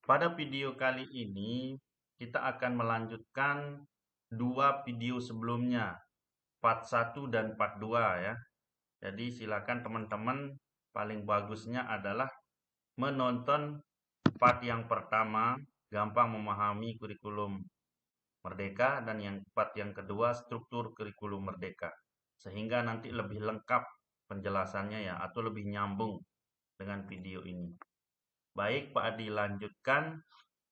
Pada video kali ini, kita akan melanjutkan dua video sebelumnya, part 1 dan part 2 ya. Jadi silakan teman-teman, paling bagusnya adalah menonton part yang pertama, gampang memahami kurikulum Merdeka, dan part yang kedua, struktur kurikulum Merdeka. Sehingga nanti lebih lengkap penjelasannya ya, atau lebih nyambung dengan video ini. Baik, Pak Adi lanjutkan.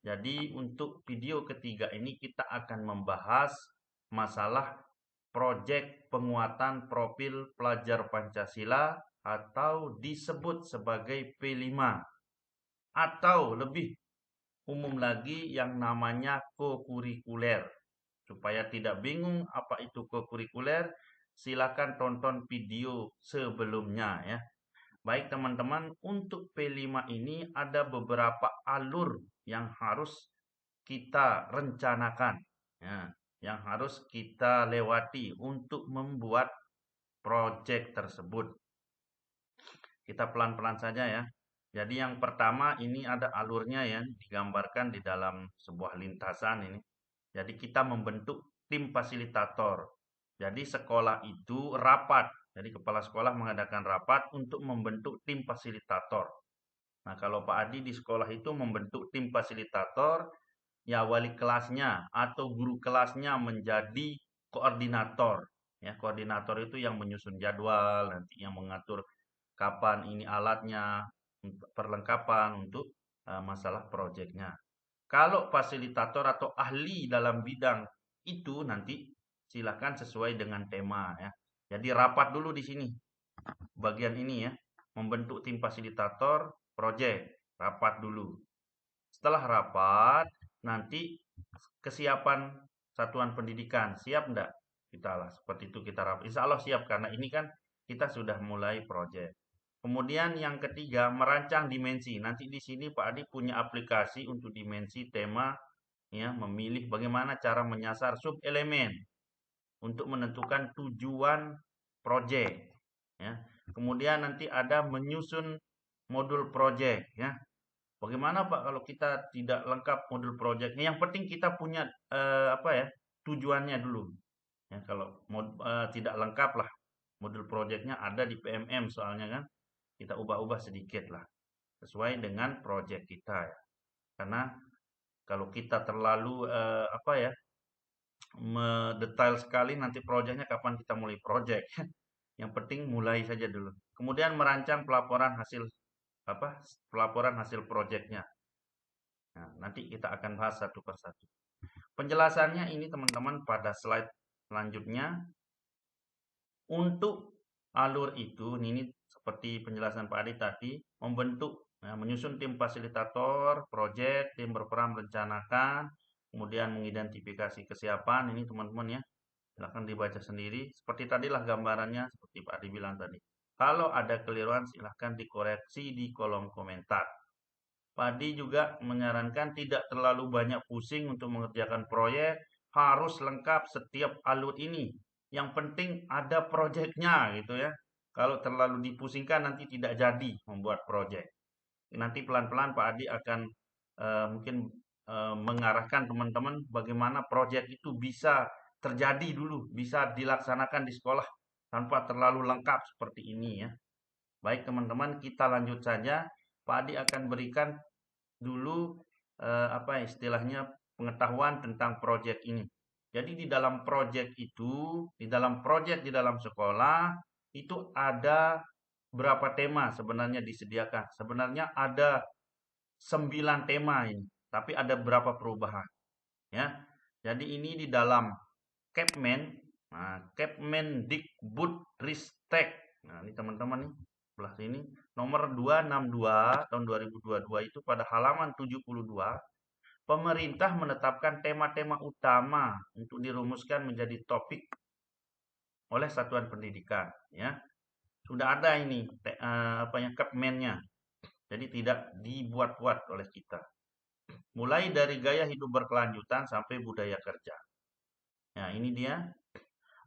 Jadi untuk video ketiga ini kita akan membahas masalah proyek penguatan profil pelajar Pancasila atau disebut sebagai P5 atau lebih umum lagi yang namanya kokurikuler. Supaya tidak bingung apa itu kokurikuler, silakan tonton video sebelumnya ya. Baik teman-teman, untuk P5 ini ada beberapa alur yang harus kita rencanakan, ya, yang harus kita lewati untuk membuat proyek tersebut. Kita pelan-pelan saja ya. Jadi yang pertama ini ada alurnya ya, digambarkan di dalam sebuah lintasan ini. Jadi kita membentuk tim fasilitator. Jadi sekolah itu rapat. Jadi kepala sekolah mengadakan rapat untuk membentuk tim fasilitator. Nah, kalau Pak Adi di sekolah itu membentuk tim fasilitator, ya wali kelasnya atau guru kelasnya menjadi koordinator. Ya, koordinator itu yang menyusun jadwal, nanti yang mengatur kapan ini alatnya, perlengkapan untuk masalah proyeknya. Kalau fasilitator atau ahli dalam bidang itu nanti silakan sesuai dengan tema ya. Jadi rapat dulu di sini, bagian ini ya, membentuk tim fasilitator proyek, rapat dulu. Setelah rapat, nanti kesiapan satuan pendidikan, siap enggak? Kita lah, seperti itu kita rapat. Insya Allah siap, karena ini kan kita sudah mulai proyek. Kemudian yang ketiga, merancang dimensi. Nanti di sini Pak Adi punya aplikasi untuk dimensi tema, ya, memilih bagaimana cara menyasar sub elemen untuk menentukan tujuan proyek. Ya. Kemudian nanti ada menyusun modul proyek. Ya. Bagaimana Pak kalau kita tidak lengkap modul proyeknya? Yang penting kita punya apa ya, tujuannya dulu. Ya, kalau tidak lengkap lah modul proyeknya, ada di PMM soalnya kan, kita ubah-ubah sedikit lah sesuai dengan proyek kita ya. Karena kalau kita terlalu apa ya, mendetail sekali, nanti proyeknya kapan kita mulai proyek. Yang penting mulai saja dulu. Kemudian merancang pelaporan hasil apa? Pelaporan hasil proyeknya. Nah, nanti kita akan bahas satu persatu. Penjelasannya ini teman-teman pada slide selanjutnya. Untuk alur itu, ini seperti penjelasan Pak Adi tadi, membentuk, ya, menyusun tim fasilitator, proyek, tim berperan merencanakan, kemudian mengidentifikasi kesiapan, ini teman-teman ya, silahkan dibaca sendiri. Seperti tadilah gambarannya, seperti Pak Adi bilang tadi. Kalau ada keliruan silahkan dikoreksi di kolom komentar. Pak Adi juga menyarankan tidak terlalu banyak pusing untuk mengerjakan proyek, harus lengkap setiap alur ini. Yang penting ada proyeknya gitu ya. Kalau terlalu dipusingkan nanti tidak jadi membuat proyek. Nanti pelan-pelan Pak Adi akan mungkin mengarahkan teman-teman bagaimana proyek itu bisa terjadi dulu, bisa dilaksanakan di sekolah tanpa terlalu lengkap seperti ini ya. Baik teman-teman, kita lanjut saja. Pak Adi akan berikan dulu apa istilahnya, pengetahuan tentang proyek ini. Jadi di dalam proyek itu, di dalam proyek di dalam sekolah itu ada berapa tema sebenarnya disediakan. Sebenarnya ada 9 tema ini, tapi ada berapa perubahan ya. Jadi ini di dalam Kepmen, nah, Kepmendikbudristek. Nah, ini teman-teman nih, sebelah sini nomor 262 tahun 2022 itu pada halaman 72, pemerintah menetapkan tema-tema utama untuk dirumuskan menjadi topik oleh satuan pendidikan ya. Sudah ada ini apa yang Kepmennya. Jadi tidak dibuat-buat oleh kita. Mulai dari gaya hidup berkelanjutan sampai budaya kerja. Nah, ini dia.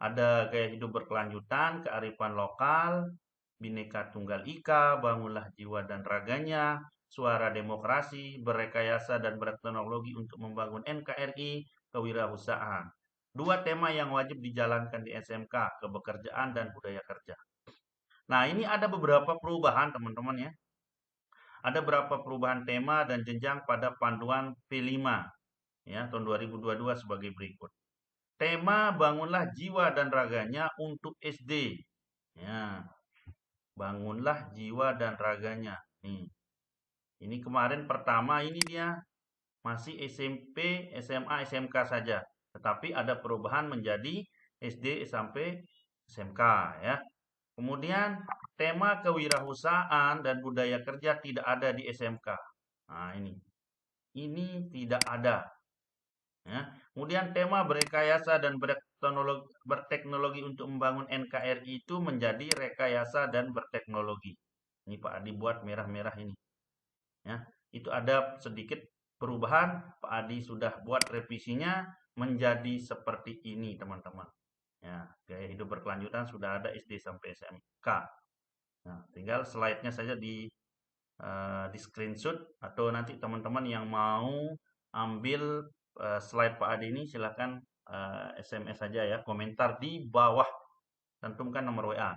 Ada gaya hidup berkelanjutan, kearifan lokal, Bhinneka Tunggal Ika, bangunlah jiwa dan raganya, suara demokrasi, berrekayasa dan berteknologi untuk membangun NKRI, kewirausahaan. Dua tema yang wajib dijalankan di SMK, kebekerjaan dan budaya kerja. Nah, ini ada beberapa perubahan teman-teman ya. Ada beberapa perubahan tema dan jenjang pada panduan P5 ya tahun 2022 sebagai berikut. Tema bangunlah jiwa dan raganya untuk SD. Ya, bangunlah jiwa dan raganya. Nih. Ini kemarin pertama ini dia masih SMP, SMA, SMK saja. Tetapi ada perubahan menjadi SD sampai SMK ya. Kemudian tema kewirausahaan dan budaya kerja tidak ada di SMK. Nah, ini tidak ada. Ya. Kemudian tema berrekayasa dan berteknologi untuk membangun NKRI itu menjadi rekayasa dan berteknologi. Ini Pak Adi buat merah-merah ini. Ya, itu ada sedikit perubahan. Pak Adi sudah buat revisinya menjadi seperti ini teman-teman. Ya, gaya hidup berkelanjutan sudah ada SD sampai SMK. Nah, tinggal slide-nya saja di screenshot atau nanti teman-teman yang mau ambil slide Pak Adi ini silahkan SMS saja ya, komentar di bawah, cantumkan nomor WA.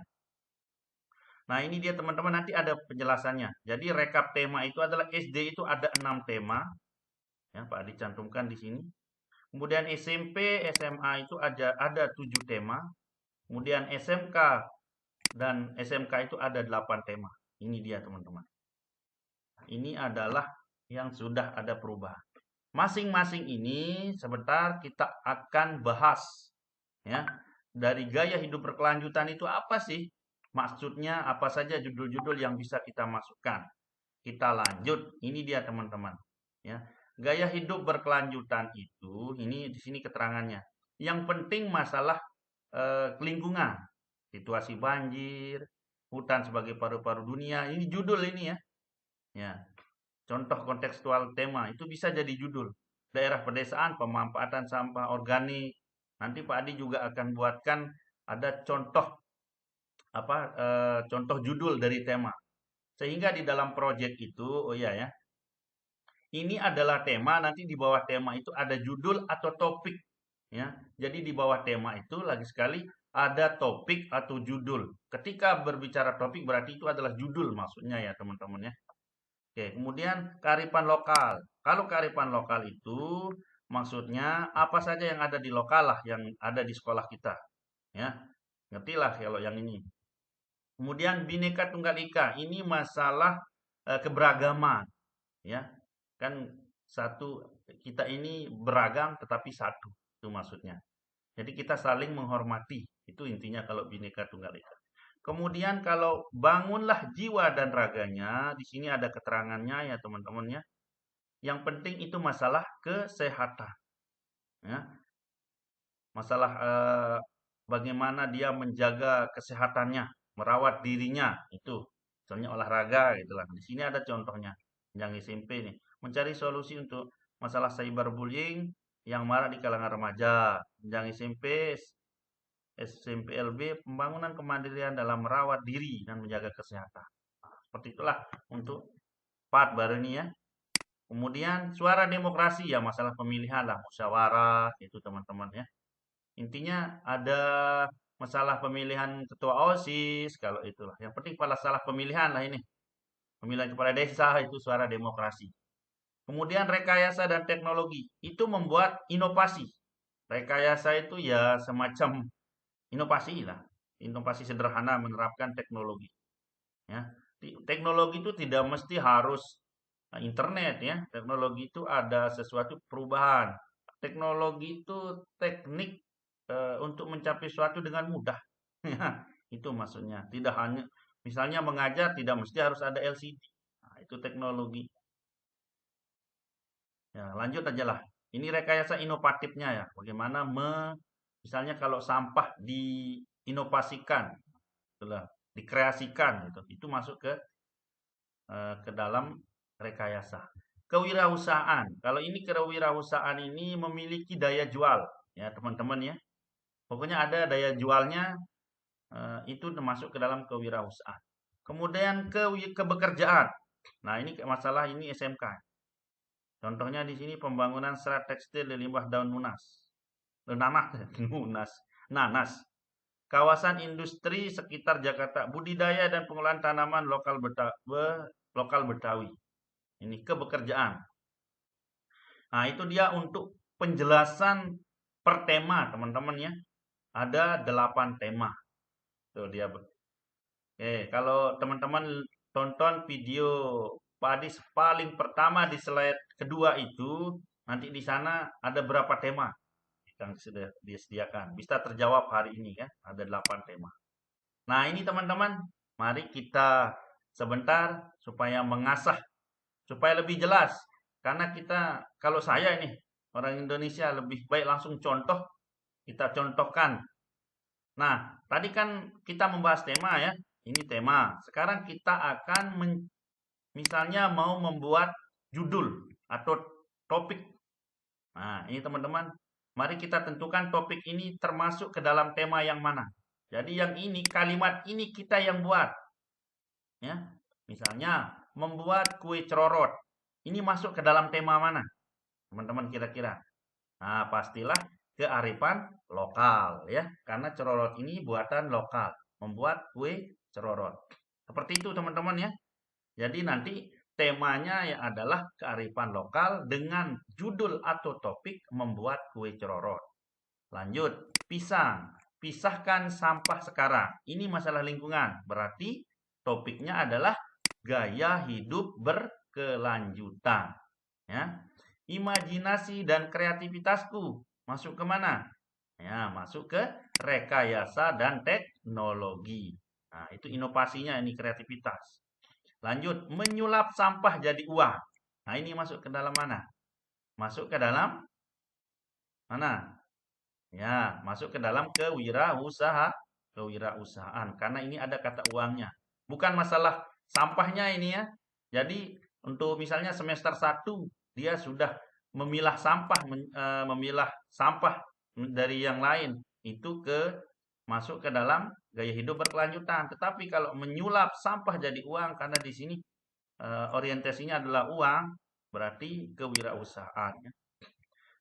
Nah, ini dia teman-teman, nanti ada penjelasannya. Jadi rekap tema itu adalah SD itu ada 6 tema. Ya, Pak Adi cantumkan di sini. Kemudian SMP, SMA itu ada 7 tema. Kemudian SMK dan SMK itu ada 8 tema. Ini dia teman-teman. Ini adalah yang sudah ada perubahan. Masing-masing ini sebentar kita akan bahas ya. Dari gaya hidup berkelanjutan itu apa sih? Maksudnya apa saja judul-judul yang bisa kita masukkan. Kita lanjut. Ini dia teman-teman. Ya. Gaya hidup berkelanjutan itu ini di sini keterangannya. Yang penting masalah lingkungan, situasi banjir, hutan sebagai paru-paru dunia. Ini judul ini ya. Ya. Contoh kontekstual tema itu bisa jadi judul. Daerah pedesaan, pemanfaatan sampah organik. Nanti Pak Adi juga akan buatkan ada contoh contoh judul dari tema. Sehingga di dalam proyek itu, oh iya ya, ini adalah tema. Nanti di bawah tema itu ada judul atau topik. Ya, jadi di bawah tema itu lagi sekali ada topik atau judul. Ketika berbicara topik berarti itu adalah judul maksudnya ya teman-teman ya. Oke, kemudian kearifan lokal. Kalau kearifan lokal itu maksudnya apa saja yang ada di lokal lah, yang ada di sekolah kita. Ya, ngertilah kalau yang ini. Kemudian Bhinneka Tunggal Ika, ini masalah keberagaman. Ya, kan kita ini beragam tetapi satu, itu maksudnya. Jadi kita saling menghormati, itu intinya kalau Bhinneka Tunggal Ika. Kemudian kalau bangunlah jiwa dan raganya, di sini ada keterangannya ya teman-teman ya. Yang penting itu masalah kesehatan. Ya. Masalah bagaimana dia menjaga kesehatannya, merawat dirinya, itu. Misalnya olahraga gitulah. Di sini ada contohnya. Yang SMP nih, mencari solusi untuk masalah cyberbullying yang marak di kalangan remaja. Yang SMPLB pembangunan kemandirian dalam merawat diri dan menjaga kesehatan. Seperti itulah untuk part baru ini ya. Kemudian suara demokrasi ya masalah pemilihan lah, musyawarah itu teman-teman ya. Intinya ada masalah pemilihan ketua OSIS kalau itulah. Yang penting masalah pemilihan lah ini. Pemilihan kepala desa itu suara demokrasi. Kemudian rekayasa dan teknologi itu membuat inovasi. Rekayasa itu ya semacam inovasi lah. Inovasi sederhana menerapkan teknologi. Ya. Teknologi itu tidak mesti harus internet ya. Teknologi itu ada sesuatu perubahan. Teknologi itu teknik untuk mencapai sesuatu dengan mudah. Itu maksudnya. Tidak hanya misalnya mengajar tidak mesti harus ada LCD. Nah, itu teknologi. Ya, lanjut aja lah. Ini rekayasa inovatifnya ya. Bagaimana misalnya kalau sampah diinovasikan, itulah dikreasikan gitu. Itu masuk ke dalam rekayasa. Kewirausahaan. Kalau ini kewirausahaan ini memiliki daya jual ya teman-teman ya. Pokoknya ada daya jualnya itu termasuk ke dalam kewirausahaan. Kemudian kebekerjaan. Nah, ini masalah ini SMK. Contohnya di sini pembangunan serat tekstil di limbah daun nanas. Kawasan industri sekitar Jakarta, budidaya dan pengolahan tanaman lokal Betawi. Ini kebekerjaan. Nah, itu dia untuk penjelasan per tema, teman-teman ya. Ada 8 tema. Tuh dia. Kalau teman-teman tonton video Pak Adis paling pertama di slide kedua itu, nanti di sana ada berapa tema yang sudah disediakan. Bisa terjawab hari ini kan, ada 8 tema. Nah, ini teman-teman, mari kita sebentar supaya mengasah, supaya lebih jelas. Karena kita, kalau saya ini, orang Indonesia lebih baik langsung contoh, kita contohkan. Nah, tadi kan kita membahas tema ya, ini tema. Sekarang kita akan misalnya mau membuat judul atau topik. Nah, ini teman-teman, mari kita tentukan topik ini termasuk ke dalam tema yang mana. Jadi yang ini, kalimat ini kita yang buat. Ya, misalnya membuat kue cerorot. Ini masuk ke dalam tema mana? Teman-teman kira-kira. Nah, pastilah kearifan lokal ya. Karena cerorot ini buatan lokal. Membuat kue cerorot. Seperti itu teman-teman ya. Jadi nanti temanya ya adalah kearifan lokal dengan judul atau topik membuat kue cerorot. Lanjut, pisang. Pisahkan sampah sekarang. Ini masalah lingkungan. Berarti topiknya adalah gaya hidup berkelanjutan. Ya. Imajinasi dan kreativitasku. Masuk ke mana? Ya, masuk ke rekayasa dan teknologi. Nah, itu inovasinya ini kreativitas. Lanjut, menyulap sampah jadi uang. Nah, ini masuk ke dalam mana? Masuk ke dalam mana? Ya, masuk ke dalam kewirausahaan. Karena ini ada kata uangnya. Bukan masalah sampahnya ini ya. Jadi, untuk misalnya semester 1, dia sudah memilah sampah dari yang lain. Itu masuk ke dalam gaya hidup berkelanjutan. Tetapi kalau menyulap sampah jadi uang, karena di sini orientasinya adalah uang, berarti kewirausahaan. Ya.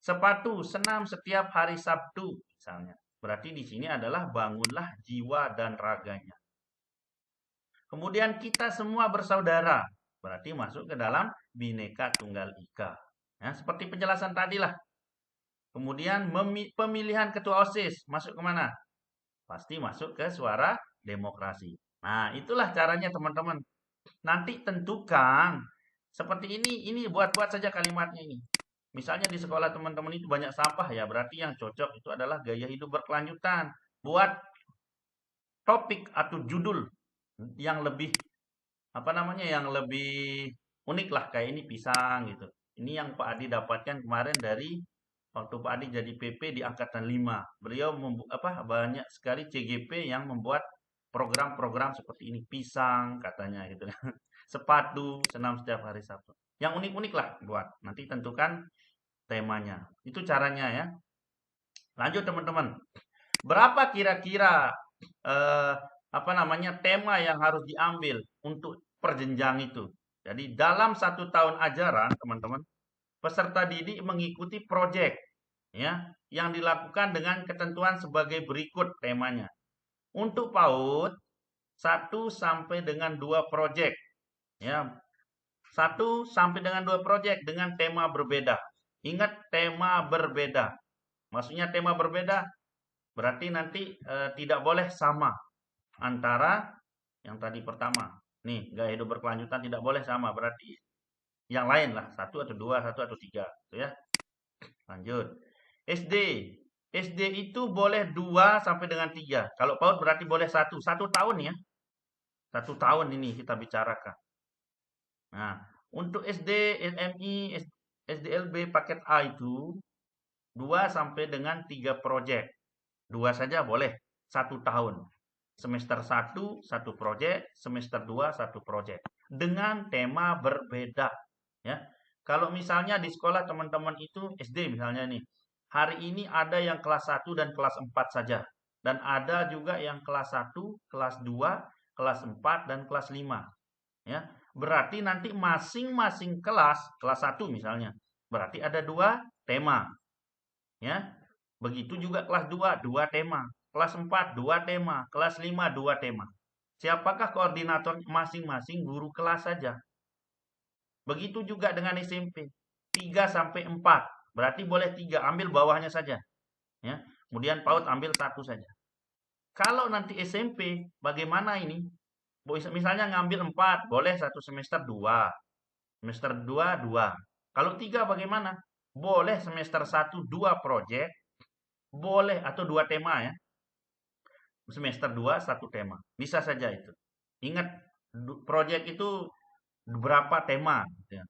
Sepatu senam setiap hari Sabtu misalnya. Berarti di sini adalah bangunlah jiwa dan raganya. Kemudian kita semua bersaudara. Berarti masuk ke dalam Bhinneka Tunggal Ika. Ya, seperti penjelasan tadi lah. Kemudian pemilihan ketua OSIS masuk ke mana? Pasti masuk ke suara demokrasi. Nah, itulah caranya teman-teman. Nanti tentukan seperti ini buat-buat saja kalimatnya ini. Misalnya di sekolah teman-teman itu banyak sampah ya, berarti yang cocok itu adalah gaya hidup berkelanjutan. Buat topik atau judul yang lebih yang lebih unik lah, kayak ini pisang gitu. Ini yang Pak Adi dapatkan kemarin dari waktu Pak Adi jadi PP di angkatan 5. Beliau banyak sekali CGP yang membuat program-program seperti ini, pisang katanya gitu. Sepatu senam setiap hari Sabtu. Yang unik-unik lah buat. Nanti tentukan temanya. Itu caranya ya. Lanjut teman-teman. Berapa kira-kira tema yang harus diambil untuk perjenjang itu? Jadi dalam 1 tahun ajaran, teman-teman, peserta didik mengikuti proyek ya yang dilakukan dengan ketentuan sebagai berikut temanya. Untuk PAUD 1 sampai dengan 2 proyek. Ya. 1 sampai dengan 2 proyek dengan tema berbeda. Ingat tema berbeda. Maksudnya tema berbeda berarti nanti tidak boleh sama antara yang tadi pertama. Nih, gaya hidup berkelanjutan tidak boleh sama, berarti yang lain lah, 1 atau 2, 1 atau 3, gitu ya. Lanjut. SD. SD itu boleh 2 sampai dengan 3. Kalau PAUD berarti boleh 1. 1 tahun ya. 1 tahun ini kita bicarakan. Nah, untuk SD, SMI, SDLB paket A itu 2 sampai dengan 3 proyek. 2 saja boleh, 1 tahun. Semester 1, 1 proyek, semester 2, 1 proyek. Dengan tema berbeda. Ya. Kalau misalnya di sekolah teman-teman itu SD misalnya nih, hari ini ada yang kelas 1 dan kelas 4 saja. Dan ada juga yang kelas 1, kelas 2, kelas 4, dan kelas 5. Ya. berarti nanti masing-masing kelas 1 misalnya, berarti ada 2 tema. Ya. Begitu juga kelas 2, 2 tema. Kelas 4, 2 tema. Kelas 5, 2 tema. Siapakah koordinator masing-masing guru kelas saja. Begitu juga dengan SMP. 3 sampai 4. Berarti boleh 3, ambil bawahnya saja. Ya. Kemudian PAUD ambil 1 saja. Kalau nanti SMP, bagaimana ini? Misalnya ngambil 4, boleh 1 semester 2. Semester 2, 2. Kalau 3 bagaimana? Boleh semester 1, 2 proyek. Boleh, atau 2 tema ya. Semester 2, 1 tema. Bisa saja itu. Ingat, proyek itu berapa tema. Gitu ya.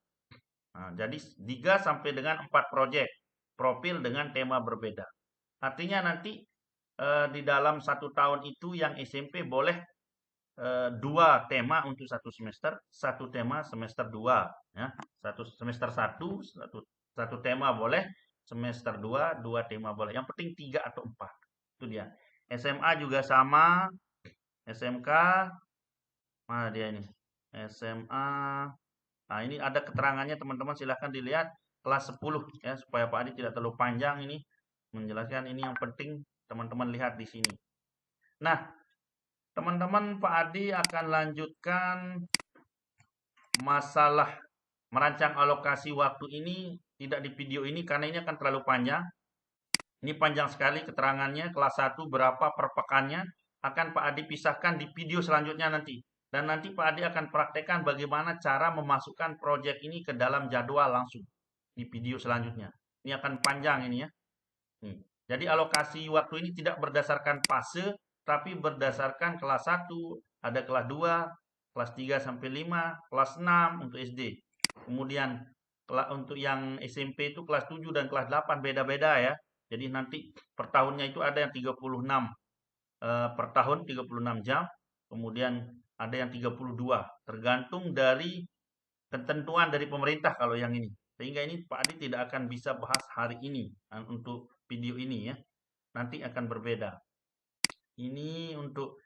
Nah, jadi 3 sampai dengan 4 proyek. Profil dengan tema berbeda. Artinya nanti di dalam 1 tahun itu yang SMP boleh 2 tema untuk 1 semester, 1 tema semester 2. Ya. Semester 1, 1 tema boleh, semester 2, 2 tema boleh. Yang penting 3 atau 4. Itu dia. SMA juga sama. SMK, mana dia ini? SMA. Nah, ini ada keterangannya teman-teman, silahkan dilihat kelas 10 ya, supaya Pak Adi tidak terlalu panjang ini menjelaskan. Ini yang penting teman-teman lihat di sini. Nah, teman-teman, Pak Adi akan lanjutkan masalah merancang alokasi waktu ini tidak di video ini karena ini akan terlalu panjang. Ini panjang sekali keterangannya, kelas 1 berapa per pekannya akan Pak Adi pisahkan di video selanjutnya nanti. Dan nanti Pak Adi akan praktekkan bagaimana cara memasukkan proyek ini ke dalam jadwal langsung di video selanjutnya. Ini akan panjang ini ya. Nih. Jadi alokasi waktu ini tidak berdasarkan fase, tapi berdasarkan kelas 1, ada kelas 2, kelas 3 sampai 5, kelas 6 untuk SD. Kemudian untuk yang SMP itu kelas 7 dan kelas 8 beda-beda ya. Jadi nanti per tahunnya itu ada yang 36 per tahun 36 jam, kemudian ada yang 32, tergantung dari ketentuan dari pemerintah kalau yang ini. Sehingga ini Pak Adi tidak akan bisa bahas hari ini untuk video ini ya. Nanti akan berbeda. Ini untuk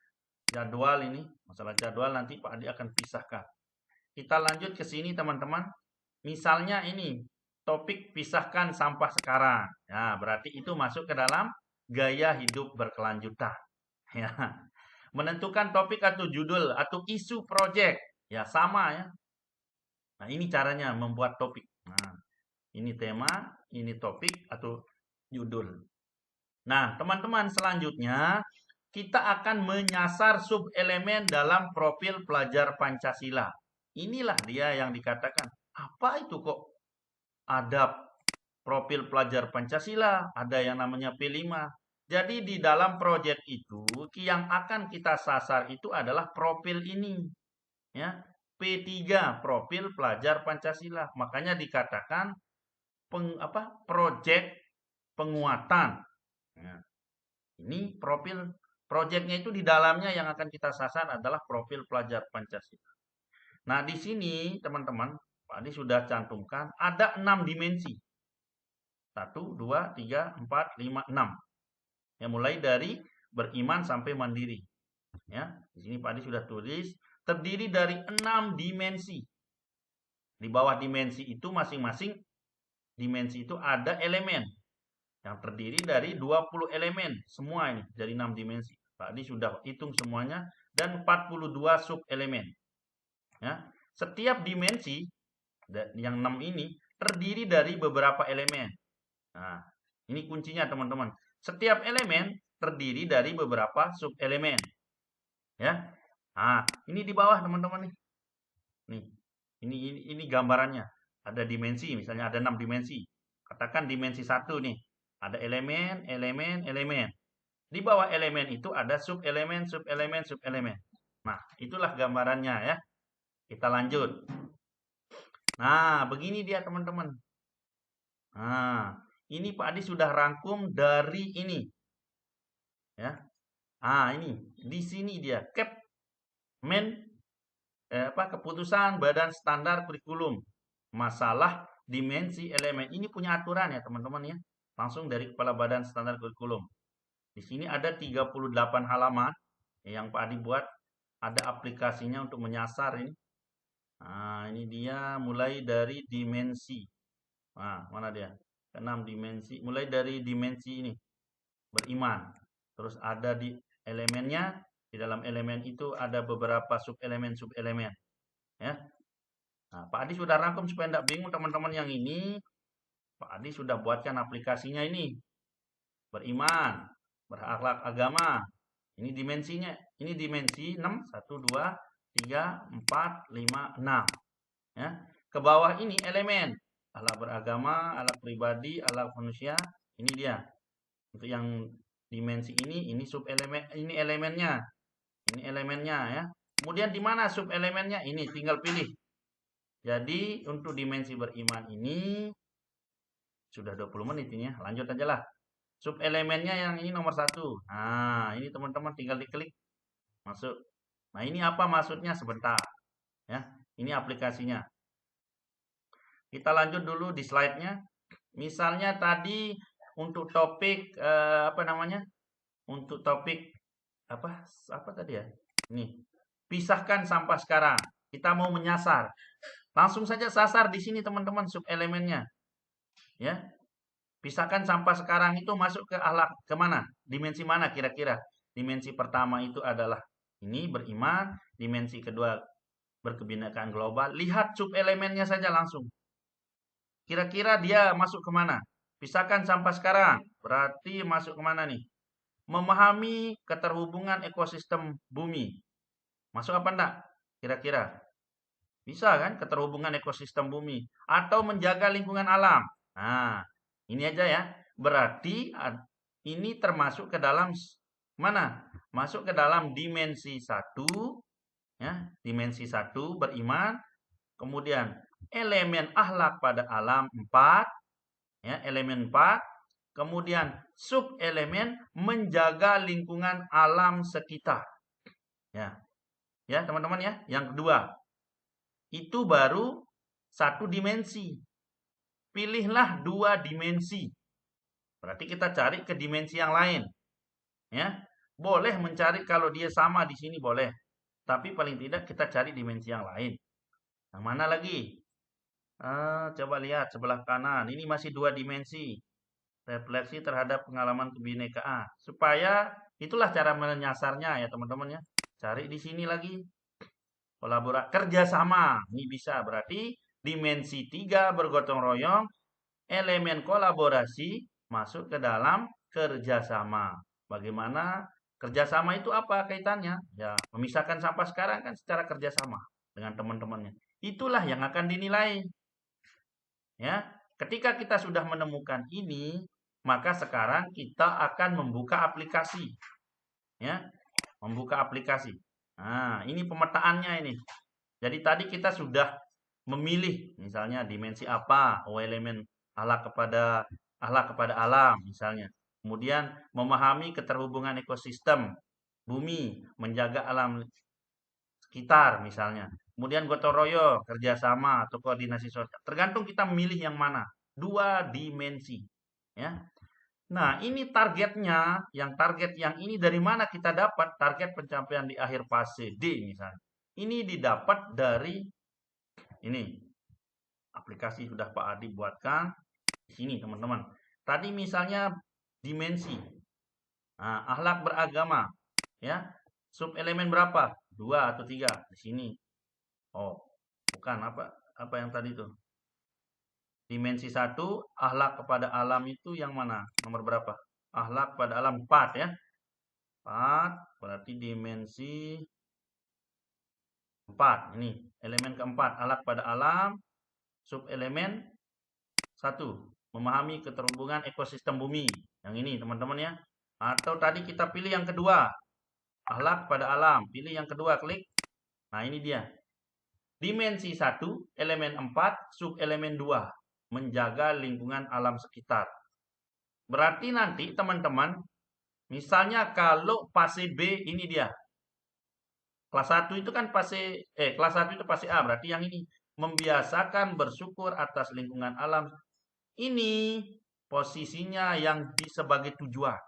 jadwal ini, masalah jadwal nanti Pak Adi akan pisahkan. Kita lanjut ke sini teman-teman. Misalnya ini, topik pisahkan sampah sekarang. Ya, berarti itu masuk ke dalam gaya hidup berkelanjutan. Ya. Menentukan topik atau judul atau isu proyek. Ya, sama ya. Nah, ini caranya membuat topik. Nah, ini tema, ini topik atau judul. Nah, teman-teman, selanjutnya kita akan menyasar sub-elemen dalam profil pelajar Pancasila. Inilah dia yang dikatakan, apa itu kok ada profil pelajar Pancasila, ada yang namanya P5. Jadi di dalam proyek itu yang akan kita sasar itu adalah profil ini. Ya, P3, profil pelajar Pancasila. Makanya dikatakan proyek penguatan. Ya. Ini profil proyeknya itu di dalamnya yang akan kita sasar adalah profil pelajar Pancasila. Nah, di sini teman-teman, Pak Adi sudah cantumkan ada 6 dimensi. 1, 2, 3, 4, 5, 6. Ya, mulai dari beriman sampai mandiri. Ya, di sini Pak Adi sudah tulis terdiri dari 6 dimensi. Di bawah dimensi itu masing-masing dimensi itu ada elemen yang terdiri dari 20 elemen semua ini dari 6 dimensi. Tadi sudah hitung semuanya dan 42 sub elemen. Ya. Setiap dimensi yang 6 ini terdiri dari beberapa elemen. Nah, ini kuncinya teman-teman. Setiap elemen terdiri dari beberapa sub elemen. Ya. Nah, ini di bawah teman-teman nih. Nih. Ini gambarannya. Ada dimensi, misalnya ada 6 dimensi. Katakan dimensi 1 nih. Ada elemen, elemen, elemen. Di bawah elemen itu ada sub-elemen, sub-elemen, sub-elemen. Nah, itulah gambarannya ya. Kita lanjut. Nah, begini dia teman-teman. Nah, ini Pak Adi sudah rangkum dari ini. Ya. Ah, ini. Di sini dia. Keputusan Badan Standar Kurikulum. Masalah dimensi elemen. Ini punya aturan ya teman-teman ya. Langsung dari Kepala Badan Standar Kurikulum. Di sini ada 38 halaman yang Pak Adi buat. Ada aplikasinya untuk menyasar ini. Nah, ini dia mulai dari dimensi. Nah, mana dia? 6 dimensi. Mulai dari dimensi ini, beriman. Terus ada di elemennya, di dalam elemen itu ada beberapa sub-elemen, ya. Nah, Pak Adi sudah rangkum supaya tidak bingung teman-teman yang ini. Pak Adi sudah buatkan aplikasinya ini. Beriman, berakhlak agama. Ini dimensinya. Ini dimensi 6, 1, 2, 3, 4, 5, 6. Ya. Ke bawah ini elemen. Akhlak beragama, akhlak pribadi, akhlak manusia. Ini dia. Untuk yang dimensi ini sub elemen, ini elemennya. Ini elemennya ya. Kemudian di mana sub elemennya? Ini tinggal pilih. Jadi untuk dimensi beriman ini sudah 20 menit ini ya. Lanjut aja lah. Sub elemennya yang ini nomor 1. Nah, ini teman-teman tinggal diklik masuk. Nah, ini apa maksudnya sebentar ya. Ini aplikasinya. Kita lanjut dulu di slide-nya. Misalnya tadi untuk topik apa namanya? Untuk topik apa tadi ya? Ini. Pisahkan sampah sekarang. Kita mau menyasar. Langsung saja sasar di sini teman-teman sub elemennya. Ya. Pisahkan sampah sekarang itu masuk ke akhlak kemana? Dimensi mana kira-kira? Dimensi pertama itu adalah ini beriman, dimensi kedua berkebinekaan global. Lihat sub elemennya saja langsung. Kira-kira dia masuk kemana? Pisahkan sampah sekarang. Berarti masuk kemana nih? Memahami keterhubungan ekosistem bumi. Masuk apa enggak? Kira-kira. Bisa kan keterhubungan ekosistem bumi. Atau menjaga lingkungan alam. Nah, ini aja ya. Berarti ini termasuk ke dalam mana? Masuk ke dalam dimensi 1. Ya, dimensi 1 beriman. Kemudian elemen akhlak pada alam 4. Ya, elemen 4. Kemudian sub elemen menjaga lingkungan alam sekitar. Ya. Ya, teman-teman ya. Yang kedua, itu baru satu dimensi. Pilihlah 2 dimensi. Berarti kita cari ke dimensi yang lain. Ya. Boleh mencari kalau dia sama di sini boleh. Tapi paling tidak kita cari dimensi yang lain. Yang mana lagi? Coba lihat sebelah kanan. Ini masih 2 dimensi. Refleksi terhadap pengalaman kebinekaan. Supaya itulah cara menyasarnya ya teman-teman ya. Cari di sini lagi. Kolaborasi kerjasama. Ini bisa berarti dimensi 3 bergotong royong. Elemen kolaborasi masuk ke dalam kerjasama. Bagaimana kerjasama itu apa kaitannya? Ya, memisahkan sampah sekarang kan secara kerjasama dengan teman-temannya. Itulah yang akan dinilai. Ya, ketika kita sudah menemukan ini, maka sekarang kita akan membuka aplikasi. Ya, membuka aplikasi. Nah, ini pemetaannya ini. Jadi tadi kita sudah memilih misalnya dimensi apa, elemen akhlak kepada alam misalnya. Kemudian memahami keterhubungan ekosistem bumi, menjaga alam sekitar misalnya. Kemudian gotong royong, kerjasama atau koordinasi sosial. Tergantung kita memilih yang mana. 2 dimensi. Ya. Nah, ini targetnya, yang target yang ini dari mana kita dapat target pencapaian di akhir fase D misalnya. Ini didapat dari ini. Aplikasi sudah Pak Adi buatkan di sini teman-teman. Tadi misalnya dimensi. Nah, akhlak beragama, ya. Sub elemen berapa? 2 atau 3 di sini. Oh, bukan apa yang tadi itu? Dimensi 1, akhlak kepada alam itu yang mana? Nomor berapa? Akhlak pada alam 4 ya. 4 berarti dimensi 4. Ini elemen keempat, akhlak pada alam, sub elemen 1, memahami keterhubungan ekosistem bumi. Yang ini teman-teman ya. Atau tadi kita pilih yang kedua, akhlak pada alam. Pilih yang kedua, klik. Nah ini dia. Dimensi 1, elemen 4, sub elemen 2. Menjaga lingkungan alam sekitar. Berarti nanti teman-teman, misalnya kalau fase B ini dia. Kelas 1 itu kan kelas 1 itu fase A, berarti yang ini membiasakan bersyukur atas lingkungan alam. Ini posisinya yang sebagai tujuan.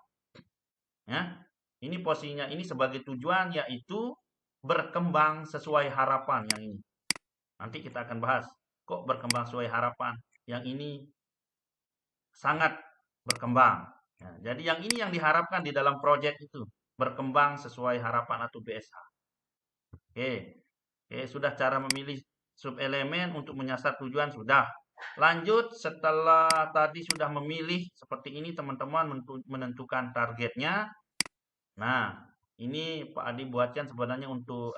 Ya. Ini posisinya ini sebagai tujuan yaitu berkembang sesuai harapan yang ini. Nanti kita akan bahas. Kok berkembang sesuai harapan? Yang ini sangat berkembang. Nah, jadi yang ini yang diharapkan di dalam proyek itu. Berkembang sesuai harapan atau BSH. Oke. Oke, sudah cara memilih subelemen untuk menyasar tujuan sudah. Lanjut, setelah tadi sudah memilih seperti ini teman-teman menentukan targetnya. Nah, ini Pak Adi buatkan sebenarnya untuk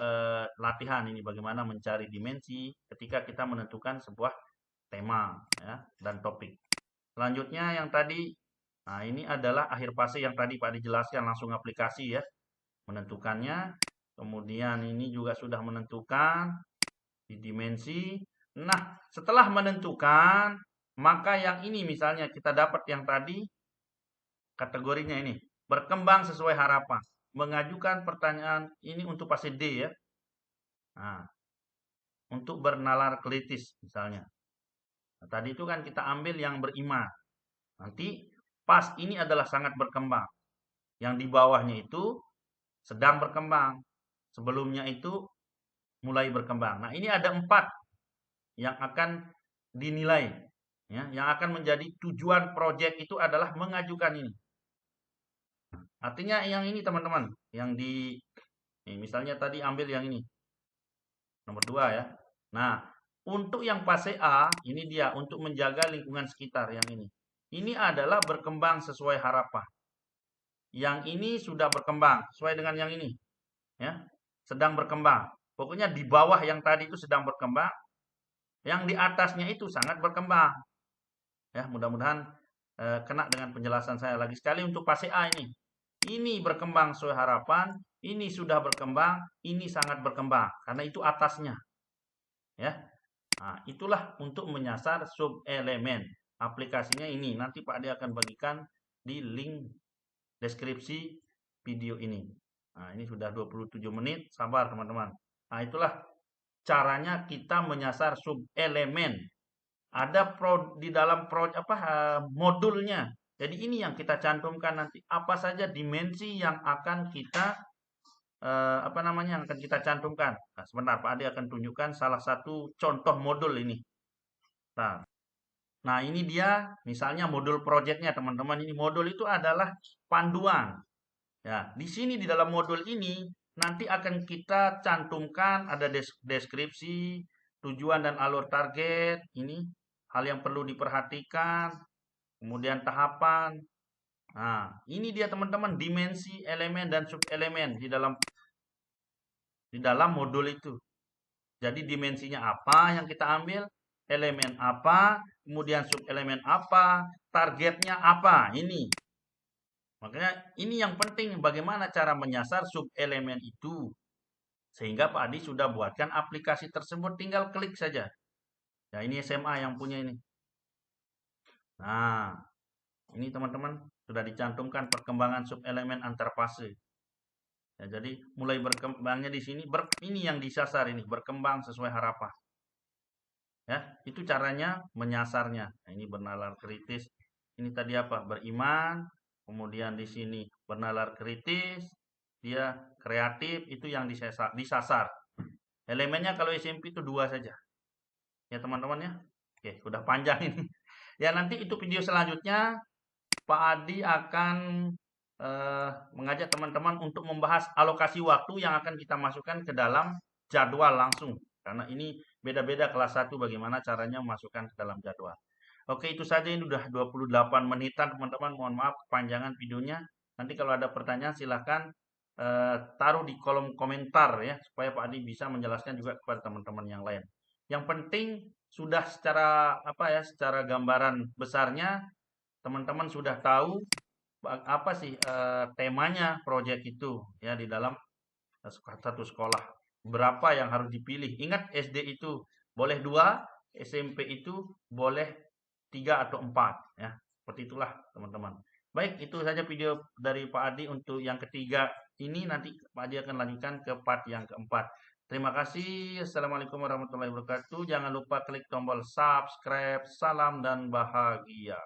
latihan ini bagaimana mencari dimensi ketika kita menentukan sebuah tema ya dan topik. Selanjutnya yang tadi, nah ini adalah akhir fase yang tadi Pak Adi jelaskan langsung aplikasi ya, menentukannya. Kemudian ini juga sudah menentukan di dimensi. Nah, setelah menentukan, maka yang ini misalnya kita dapat yang tadi kategorinya ini, berkembang sesuai harapan. Mengajukan pertanyaan ini untuk fase D ya. Nah, untuk bernalar kritis misalnya. Nah, tadi itu kan kita ambil yang beriman. Nanti pas ini adalah sangat berkembang. Yang di bawahnya itu sedang berkembang. Sebelumnya itu mulai berkembang. Nah, ini ada 4 yang akan dinilai. Ya, yang akan menjadi tujuan proyek itu adalah mengajukan ini. Artinya yang ini teman-teman, yang di misalnya tadi ambil yang ini. Nomor 2 ya. Nah, untuk yang fase A, ini dia untuk menjaga lingkungan sekitar yang ini. Ini adalah berkembang sesuai harapan. Yang ini sudah berkembang sesuai dengan yang ini. Ya, sedang berkembang. Pokoknya di bawah yang tadi itu sedang berkembang, yang di atasnya itu sangat berkembang. Ya, mudah-mudahan kena dengan penjelasan saya lagi sekali untuk fase A ini. Ini berkembang sesuai harapan, ini sudah berkembang, ini sangat berkembang karena itu atasnya. Ya. Nah, itulah untuk menyasar subelemen. Aplikasinya ini nanti Pak Ade akan bagikan di link deskripsi video ini. Nah, ini sudah 27 menit, sabar teman-teman. Nah, itulah caranya kita menyasar subelemen. Ada di dalam modulnya. Jadi ini yang kita cantumkan nanti apa saja dimensi yang akan kita yang akan kita cantumkan. Nah, sebentar Pak Ade akan tunjukkan salah satu contoh modul ini. Nah, ini dia misalnya modul proyeknya teman-teman. Ini modul itu adalah panduan. Ya, di sini di dalam modul ini nanti akan kita cantumkan ada deskripsi, tujuan dan alur target, ini hal yang perlu diperhatikan, kemudian tahapan. Nah, ini dia teman-teman dimensi elemen dan subelemen di dalam modul itu. Jadi dimensinya apa yang kita ambil, elemen apa, kemudian subelemen apa, targetnya apa, ini. Makanya ini yang penting bagaimana cara menyasar subelemen itu. Sehingga Pak Adi sudah buatkan aplikasi tersebut, tinggal klik saja. Ya ini SMA yang punya ini. Nah, ini teman-teman sudah dicantumkan perkembangan subelemen antar fase. Ya, jadi mulai berkembangnya di sini, ini yang disasar ini, berkembang sesuai harapan. Ya, itu caranya menyasarnya. Nah, ini bernalar kritis. Ini tadi apa? Beriman. Kemudian di sini bernalar kritis. Dia kreatif, itu yang disasar. Elemennya kalau SMP itu 2 saja. Ya teman-teman ya. Oke, udah panjang ini. Ya nanti itu video selanjutnya Pak Adi akan mengajak teman-teman untuk membahas alokasi waktu yang akan kita masukkan ke dalam jadwal langsung. Karena ini beda-beda kelas 1 bagaimana caranya memasukkan ke dalam jadwal. Oke, itu saja, ini udah 28 menitan teman-teman. Mohon maaf kepanjangan videonya. Nanti kalau ada pertanyaan silahkan taruh di kolom komentar ya supaya Pak Adi bisa menjelaskan juga kepada teman-teman yang lain. Yang penting sudah secara gambaran besarnya teman-teman sudah tahu apa sih temanya proyek itu ya di dalam satu sekolah. Berapa yang harus dipilih? Ingat SD itu boleh 2, SMP itu boleh 3 atau 4 ya. Seperti itulah teman-teman. Baik, itu saja video dari Pak Adi untuk yang ketiga ini. Nanti Pak Adi akan lanjutkan ke part yang keempat. Terima kasih. Assalamualaikum warahmatullahi wabarakatuh. Jangan lupa klik tombol subscribe. Salam dan bahagia.